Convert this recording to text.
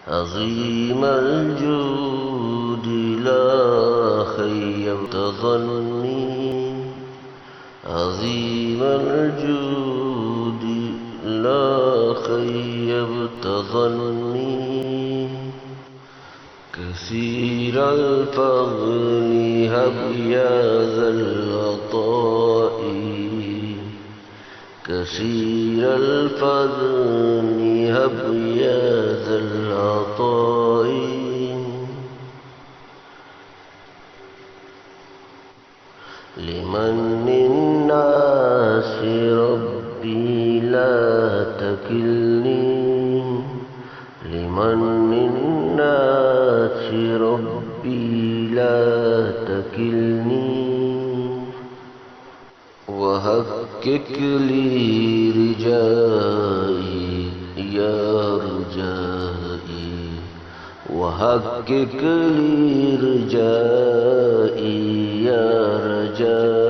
عظيم الجود لا خيبت ظني، عظيم الجود لا خيبت ظني، كثير الفضل هب يا ذا العطاء، كثير الفضل هب يا ذا العطاء، لمن الناس ربي لا تكلني، لمن الناس ربي لا تكلني، وهكك لي رجائي يا رجائي، وهكك لي رجائي يا رجائي.